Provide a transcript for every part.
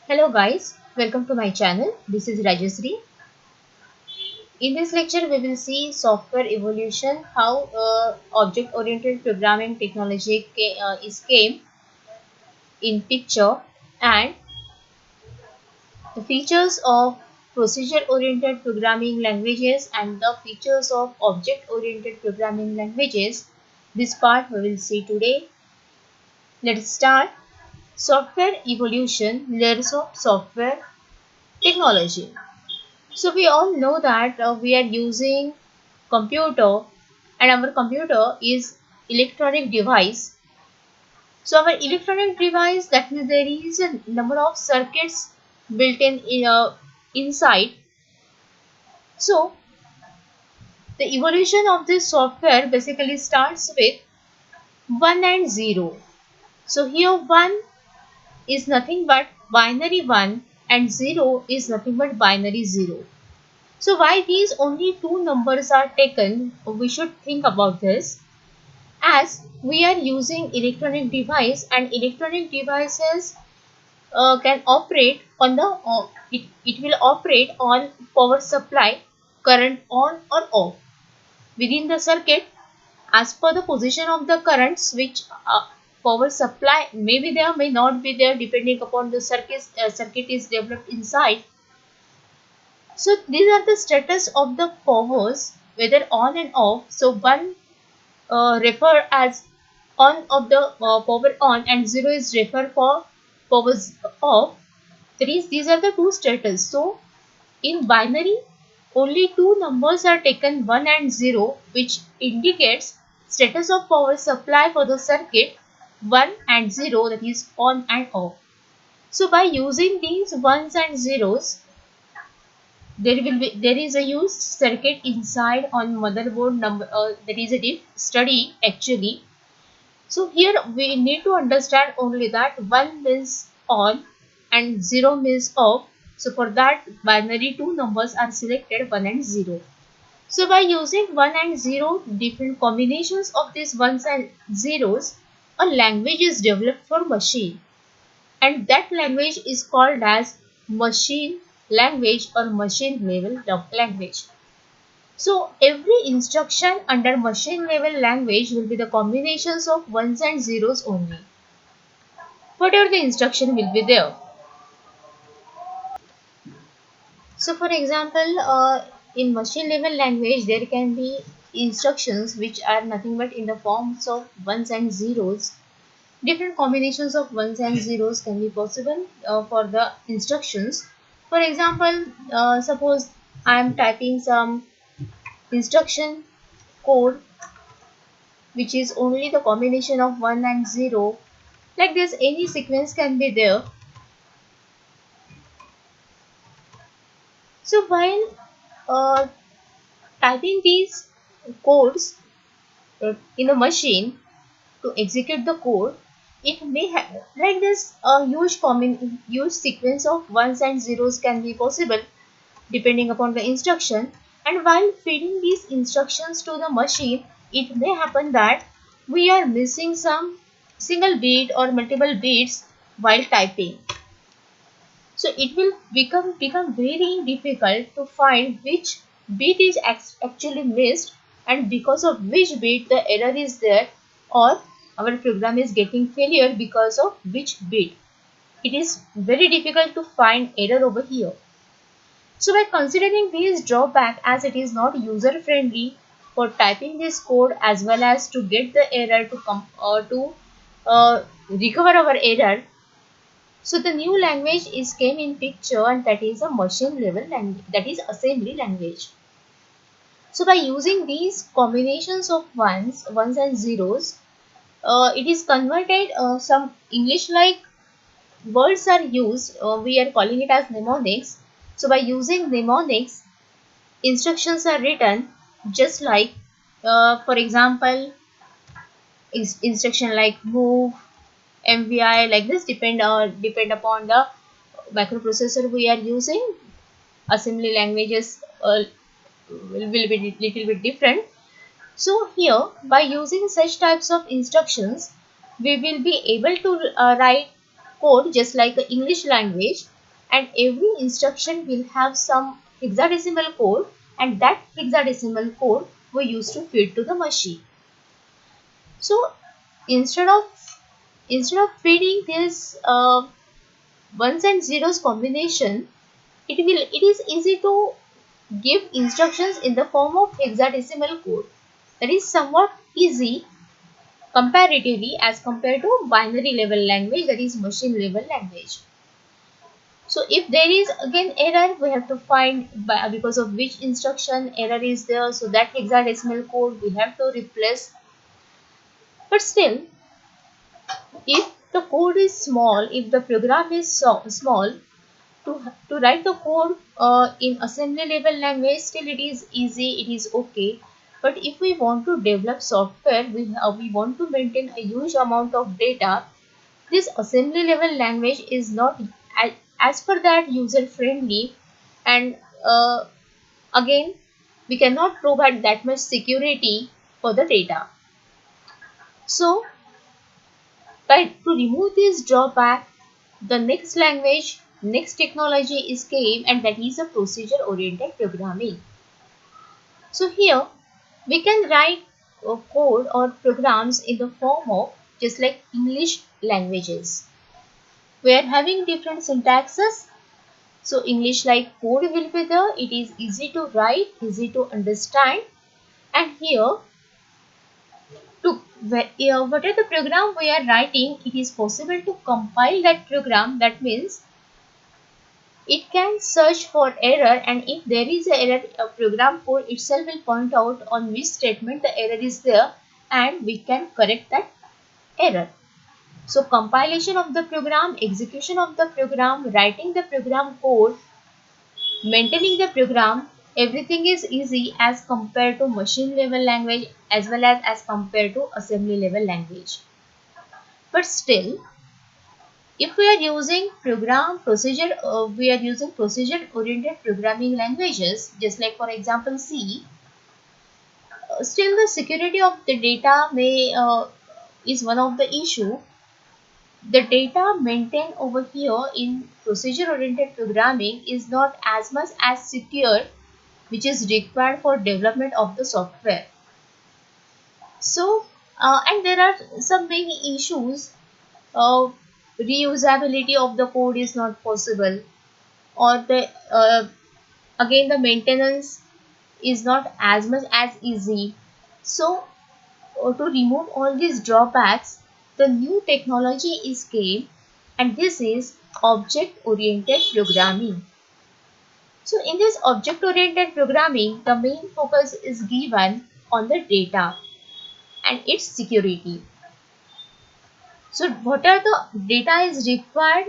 Hello guys, welcome to my channel. This is Rajasri. In this lecture, we will see software evolution, how object-oriented programming technology is came in picture, and the features of procedure-oriented programming languages and the features of object-oriented programming languages. This part we will see today. Let's start. Software evolution, layers of software technology. So we all know that we are using computer, and our computer is electronic device. So our electronic device, that means there is a number of circuits built inside. So the evolution of this software basically starts with 1 and 0. So here 1 is nothing but binary 1 and 0 is nothing but binary 0. So why these only two numbers are taken, we should think about this, as we are using electronic device, and electronic devices can operate on it will operate on power supply, current on or off within the circuit as per the position of the current switch. Power supply may be there, may not be there, depending upon the circuit is developed inside. So these are the status of the powers, whether on and off. So one refer as on of the power on, and 0 is refer for powers off. That is, these are the two status. So in binary, only two numbers are taken, 1 and 0, which indicates status of power supply for the circuit, 1 and 0, that is on and off. So by using these ones and zeros, there is a used circuit inside on motherboard number, that is a deep study actually. So here we need to understand only that 1 means on and 0 means off. So for that, binary two numbers are selected, 1 and 0. So by using 1 and 0, different combinations of these ones and zeros, a language is developed for machine, and that language is called as machine language or machine level language. So every instruction under machine level language will be the combinations of ones and zeros only. Whatever the instruction will be there. So for example, in machine level language, there can be instructions which are nothing but in the forms of ones and zeros. Different combinations of ones and zeros can be possible for the instructions. For example, suppose I am typing some instruction code which is only the combination of 1 and 0. Like this, any sequence can be there. So while uh, typing these codes in a machine to execute the code, it may have like this, a huge sequence of ones and zeros can be possible depending upon the instruction. And while feeding these instructions to the machine, it may happen that we are missing some single bit or multiple bits while typing. So it will become very difficult to find which bit is actually missed, and because of which bit the error is there, or our program is getting failure because of which bit. It is very difficult to find error over here. So by considering these drawback, as it is not user friendly for typing this code as well as to get the error to come to recover our error, so the new language is came in picture, and that is a machine level language, that is assembly language. So by using these combinations of ones and zeros, it is converted, some English like words are used, we are calling it as mnemonics. So by using mnemonics, instructions are written just like, for example, instruction like move, MVI, like this depend upon the microprocessor we are using. Assembly languages will be little bit different. So here, by using such types of instructions, we will be able to write code just like the English language. and every instruction will have some hexadecimal code, and that hexadecimal code we used to feed to the machine. So instead of feeding this ones and zeros combination, it is easy to give instructions in the form of hexadecimal code. That is somewhat easy comparatively as compared to binary level language, that is machine level language. So if there is again error, we have to find because of which instruction error is there, so that hexadecimal code we have to replace. But still, if the code is small, if the program is small, to write the code in assembly level language, still it is easy, it is okay. But if we want to develop software, we want to maintain a huge amount of data, this assembly level language is not as per that user friendly, and again we cannot provide that much security for the data. So to remove this drawback, the next language, next technology is came, and that is a procedure oriented programming. So here we can write code or programs in the form of just like English languages. We are having different syntaxes. So English like code will be there. It is easy to write, easy to understand. And here to whatever the program we are writing, it is possible to compile that program. That means it can search for error, and if there is an error, a program code itself will point out on which statement the error is there, and we can correct that error. So compilation of the program, execution of the program, writing the program code, maintaining the program, everything is easy as compared to machine level language as well as compared to assembly level language. But still, if we are using we are using procedure oriented programming languages, just like for example C, still the security of the data may is one of the issue. The data maintained over here in procedure oriented programming is not as much as secure which is required for development of the software. So and there are some many issues. Reusability of the code is not possible, or the again the maintenance is not as much as easy. So to remove all these drawbacks, the new technology is came, and this is object oriented programming. So in this object oriented programming, the main focus is given on the data and its security. So what are the data is required,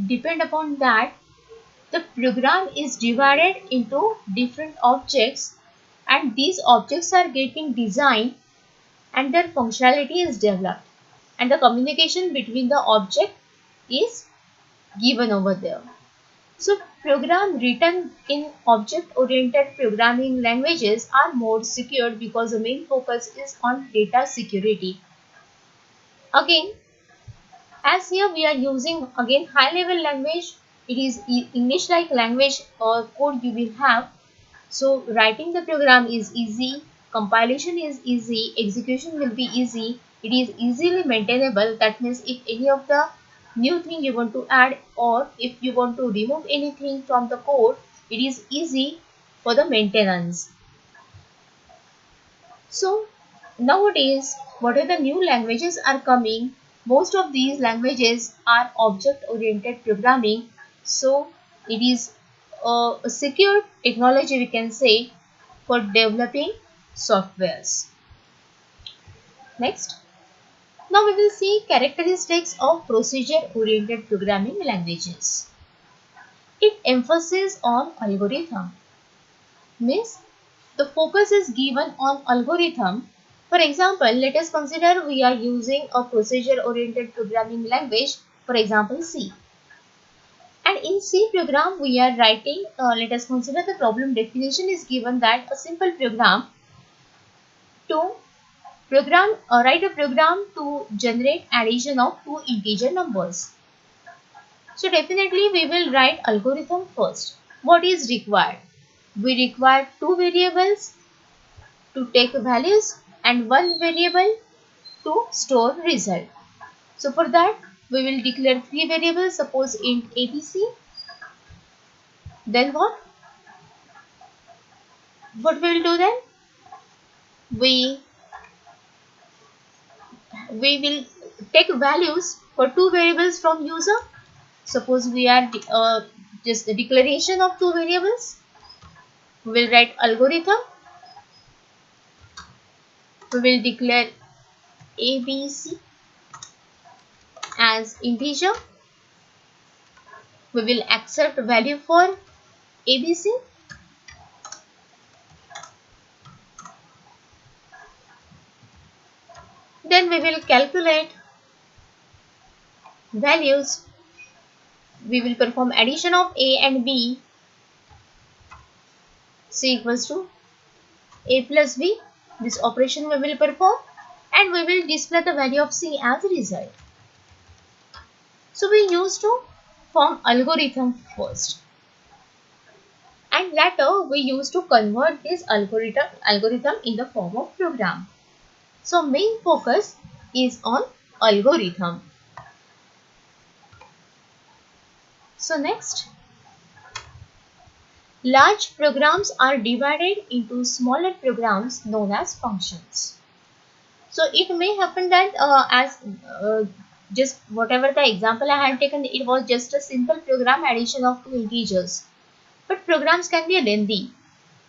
depend upon that the program is divided into different objects, and these objects are getting designed and their functionality is developed, and the communication between the object is given over there. So program written in object oriented programming languages are more secured because the main focus is on data security. Again, as here we are using again high level language, it is English like language or code you will have. So writing the program is easy, compilation is easy, execution will be easy, it is easily maintainable. That means if any of the new thing you want to add, or if you want to remove anything from the code, it is easy for the maintenance. So nowadays, what are the new languages are coming? Most of these languages are object-oriented programming. So it is a secure technology, we can say, for developing softwares. Next, now we will see characteristics of procedure-oriented programming languages. It emphasizes on algorithm, means the focus is given on algorithm. For example, let us consider we are using a procedure oriented programming language, for example C. And in C program we are writing, let us consider the problem definition is given that a simple program to write a program to generate addition of two integer numbers. So definitely we will write algorithm first. What is required? We require two variables to take values and one variable to store result. So for that we will declare three variables, suppose int abc. Then what we will do then? We will take values for two variables from user. Suppose we are just the declaration of two variables. We will write algorithm. We will declare abc as integer. We will accept value for abc. Then we will calculate values. We will perform addition of a and b. C equals to a plus b. This operation we will perform and we will display the value of c as a result. So we used to form algorithm first, and later we used to convert this algorithm in the form of program. So main focus is on algorithm. So next, large programs are divided into smaller programs known as functions. So it may happen that just whatever the example I had taken, it was just a simple program addition of two integers. But programs can be lengthy.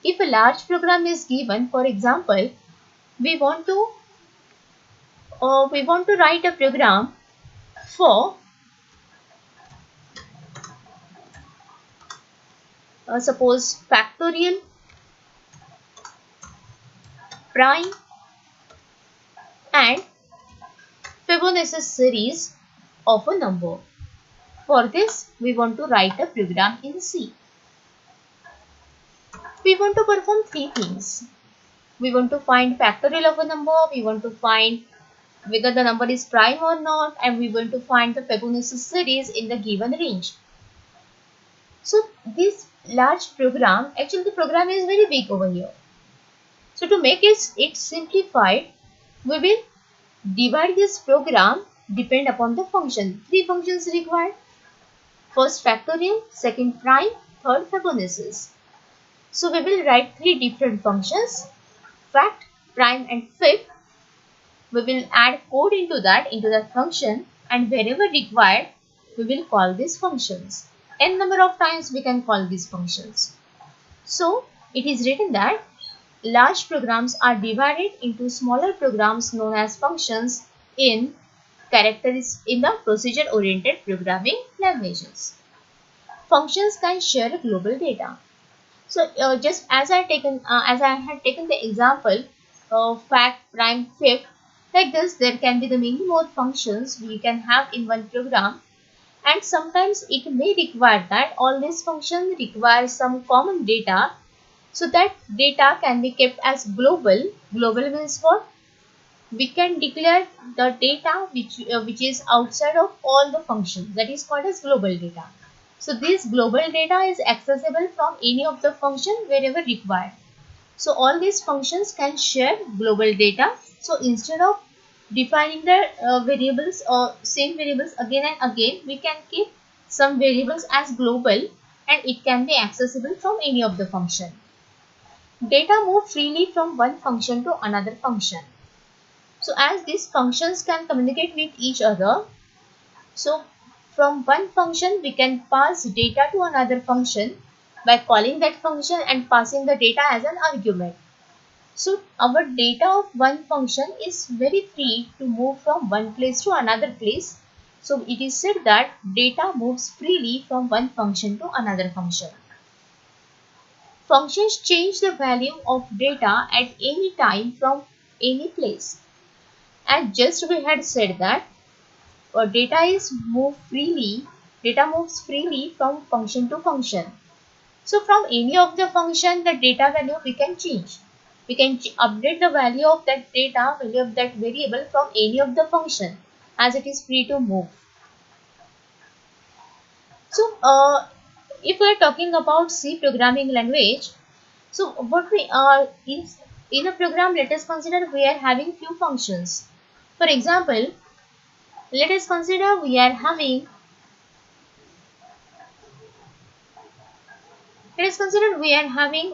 If a large program is given, for example, we want to write a program for suppose factorial, prime, and Fibonacci series of a number. For this, we want to write a program in C. We want to perform three things. We want to find factorial of a number, we want to find whether the number is prime or not, and we want to find the Fibonacci series in the given range. So this large program, actually the program is very big over here. So to make it simplified, we will divide this program depend upon the function. Three functions required. First factorial, second prime, third Fibonacci. So we will write three different functions, fact, prime and fib. We will add code into that function, and wherever required we will call these functions. N number of times we can call these functions. So it is written that large programs are divided into smaller programs known as functions in the procedure oriented programming languages. Functions can share global data. So just as I had taken the example of fact, prime, fib, like this, there can be the many more functions we can have in one program, and sometimes it may require that all these functions require some common data, so that data can be kept as global. Global means what? We can declare the data which is outside of all the functions, that is called as global data. So this global data is accessible from any of the function wherever required. So all these functions can share global data. So instead of defining the variables or same variables again and again, we can keep some variables as global, and it can be accessible from any of the function. Data move freely from one function to another function. So as these functions can communicate with each other, so from one function we can pass data to another function by calling that function and passing the data as an argument. So our data of one function is very free to move from one place to another place. So it is said that data moves freely from one function to another function. Functions change the value of data at any time from any place. And just we had said that data moves freely from function to function. So from any of the function, the data value we can change. We can update the value of that data, value of that variable from any of the function, as it is free to move. So if we are talking about C programming language, so what we are in a program, let us consider we are having few functions. For example, let us consider we are having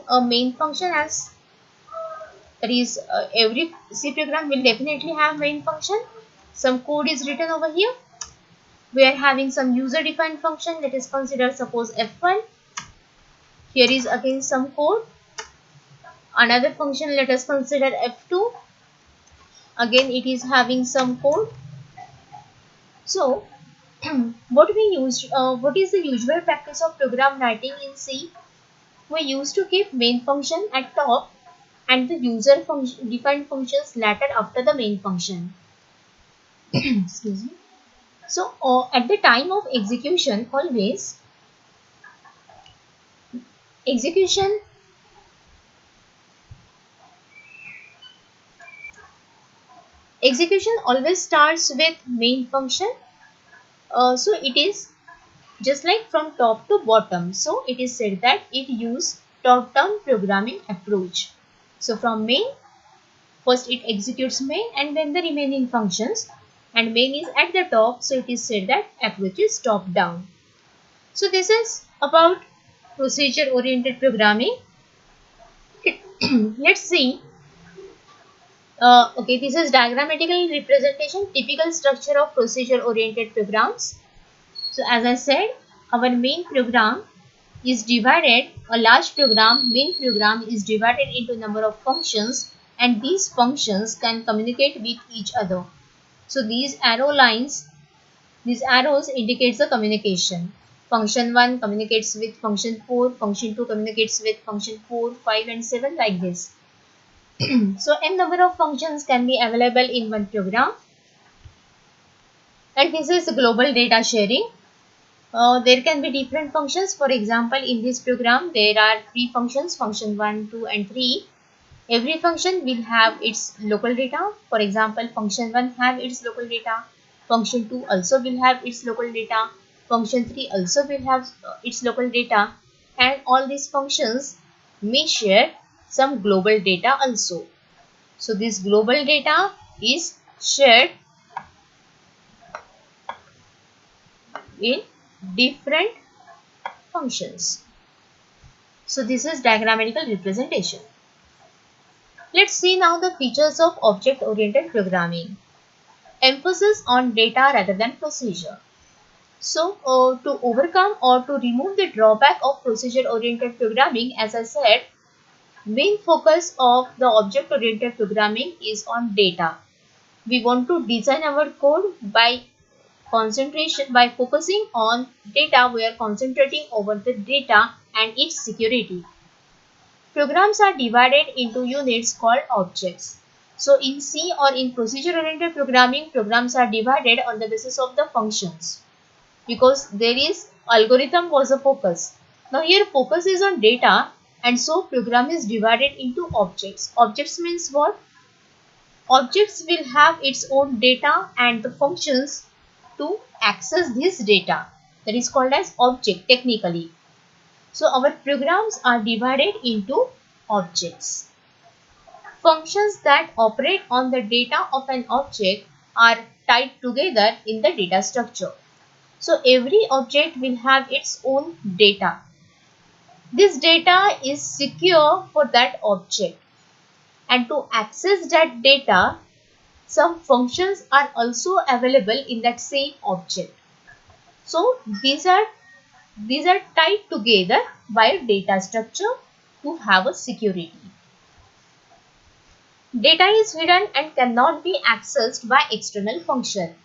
a main function, as that is every C program will definitely have main function. Some code is written over here. We are having some user defined function. Let us consider suppose F1. Here is again some code. Another function, let us consider F2. Again it is having some code. So what is the usual practice of program writing in C? We used to keep main function at top and the user function defined functions later after the main function. Excuse me. So at the time of execution, always execution execution always starts with main function. So it is just like from top to bottom. So it is said that it use top-down programming approach. So from main, first it executes main and then the remaining functions, and main is at the top, so it is said that approach is top-down. So this is about procedure oriented programming. Let's see. Okay, this is diagrammatical representation, typical structure of procedure oriented programs. So as I said, our main program is divided, a large program, main program is divided into number of functions, and these functions can communicate with each other. So these arrows indicates the communication. Function 1 communicates with function 4, function 2 communicates with function 4, 5 and 7, like this. So n number of functions can be available in one program, and this is global data sharing. There can be different functions. For example, in this program, there are three functions, function 1, 2 and 3. Every function will have its local data. For example, function 1 have its local data. Function 2 also will have its local data. Function 3 also will have its local data. And all these functions may share some global data also. So, this global data is shared in different functions. So this is diagrammatical representation. Let's see now the features of object-oriented programming. Emphasis on data rather than procedure. So to overcome or to remove the drawback of procedure-oriented programming, as I said, main focus of the object-oriented programming is on data. We want to design our code by focusing on data. We are concentrating over the data and its security. Programs are divided into units called objects. So in C or in procedure-oriented programming, programs are divided on the basis of the functions, because there is algorithm was a focus. Now here focus is on data, and so program is divided into objects. Objects means what? Objects will have its own data and the functions to access this data. That is called as object technically. So our programs are divided into objects. Functions that operate on the data of an object are tied together in the data structure. So every object will have its own data. This data is secure for that object, and to access that data, some functions are also available in that same object. So these are tied together by a data structure to have a security. Data is hidden and cannot be accessed by external function.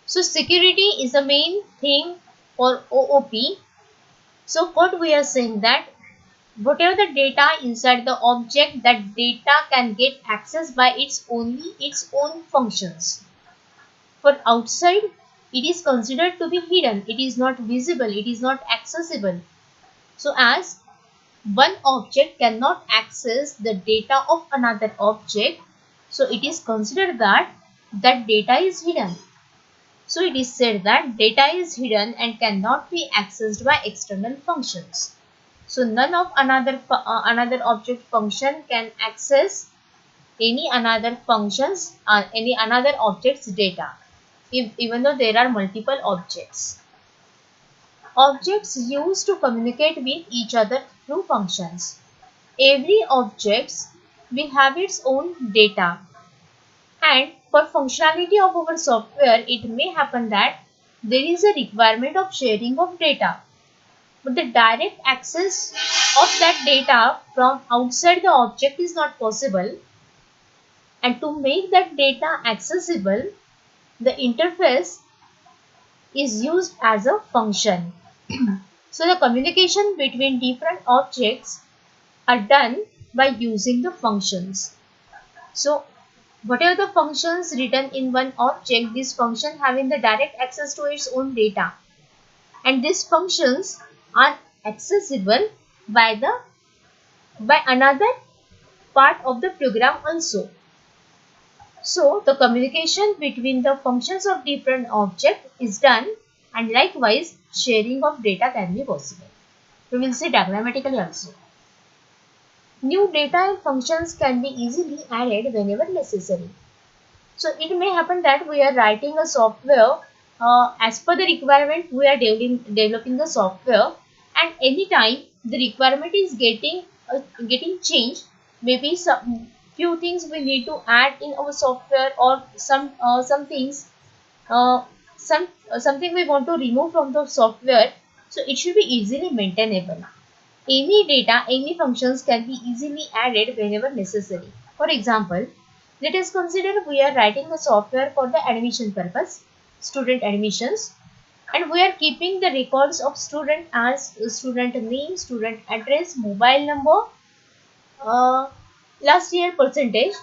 So security is the main thing for OOP. So what we are saying, that whatever the data inside the object, that data can get accessed by its own functions. For outside, it is considered to be hidden. It is not visible. It is not accessible. So as one object cannot access the data of another object, so it is considered that that data is hidden. So it is said that data is hidden and cannot be accessed by external functions. So none of another object function can access any another functions any another object's data, even though there are multiple objects. Objects used to communicate with each other through functions. Every object will have its own data, and for functionality of our software, it may happen that there is a requirement of sharing of data, but the direct access of that data from outside the object is not possible. And to make that data accessible, the interface is used as a function. So the communication between different objects are done by using the functions. So whatever the functions written in one object, this function having the direct access to its own data, and these functions are accessible by another part of the program also. So the communication between the functions of different objects is done, and likewise sharing of data can be possible. We will see diagrammatically also. New data and functions can be easily added whenever necessary. So it may happen that we are writing a software as per the requirement. We are developing the software, and anytime the requirement is getting changed, maybe some few things we need to add in our software, or some things something we want to remove from the software. So it should be easily maintainable. Any data, any functions can be easily added whenever necessary. For example, let us consider we are writing a software for the admission purpose, student admissions, and we are keeping the records of student as student name, student address, mobile number, uh, last year percentage,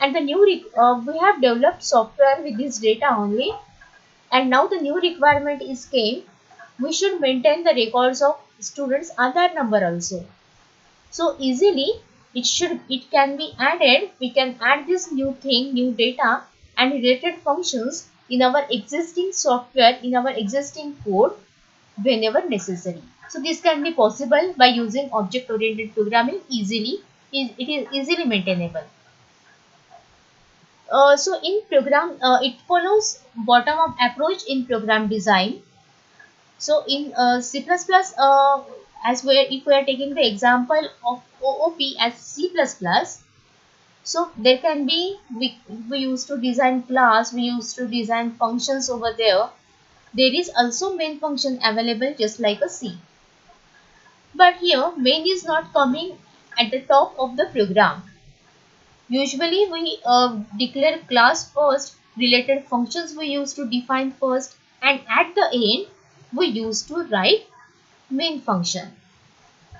and the we have developed software with this data only, and now the new requirement is came. We should maintain the records of students' Aadhaar number also. So easily it can be added. We can add this new thing, new data and related functions in our existing software, in our existing code whenever necessary. So this can be possible by using object oriented programming easily. It is easily maintainable. So in program, it follows bottom up approach in program design. So in C++, as if we are taking the example of OOP as C++, so there can be, we used to design class, we used to design functions over there. There is also main function available just like a C. But here main is not coming at the top of the program. Usually we declare class first, related functions we used to define first, and at the end we used to write main function.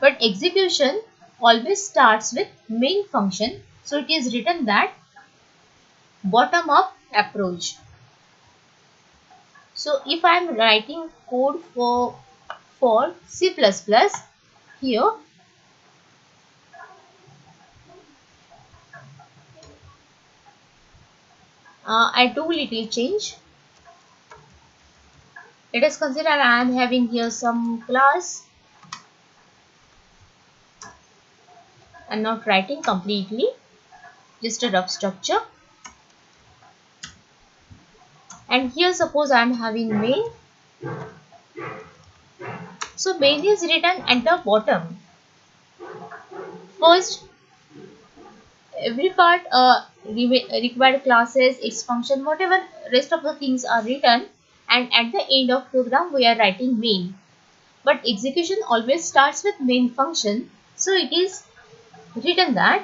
But execution always starts with main function, so it is written that bottom up approach. So if I am writing code for C++, here I do little change. Let us consider I am having here some class. I am not writing completely, just a rough structure. And here suppose I am having main. So main is written at the bottom. First, every part required classes, its function, whatever rest of the things are written, and at the end of program we are writing main. But execution always starts with main function, so it is written that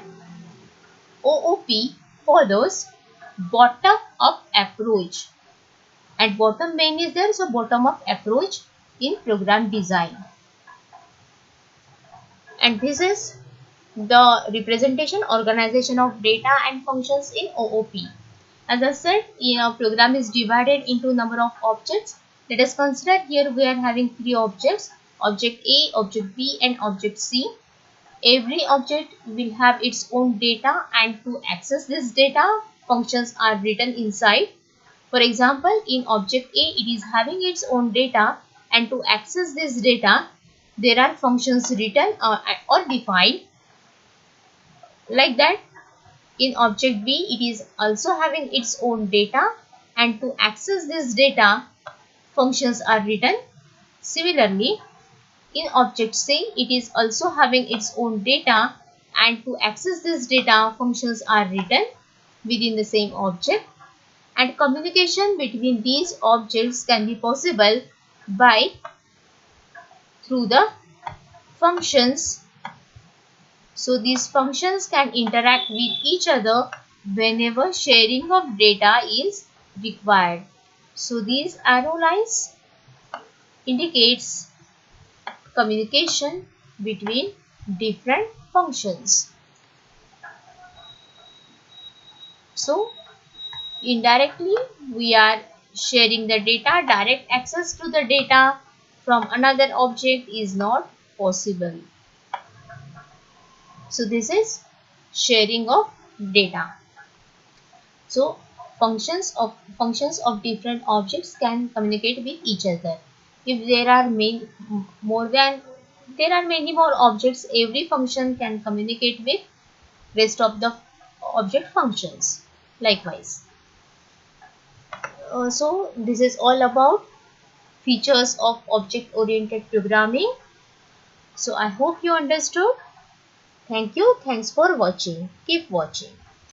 OOP follows bottom up approach, and bottom main is there, so bottom up approach in program design. And this is the representation organization of data and functions in OOP. As I said, a program is divided into number of objects. Let us consider here we are having three objects, object A, object B and object C. Every object will have its own data, and to access this data, functions are written inside. For example, in object A, it is having its own data, and to access this data, there are functions written or defined. Like that, in object B, it is also having its own data, and to access this data, functions are written. Similarly, in object C, it is also having its own data, and to access this data, functions are written within the same object. And communication between these objects can be possible by through the functions. So these functions can interact with each other whenever sharing of data is required. So these arrow lines indicates communication between different functions. So indirectly we are sharing the data. Direct access to the data from another object is not possible. So this is sharing of data. So functions of different objects can communicate with each other. If there are many more objects, every function can communicate with rest of the object functions. Likewise. So this is all about features of object oriented programming. So I hope you understood. Thank you. Thanks for watching. Keep watching.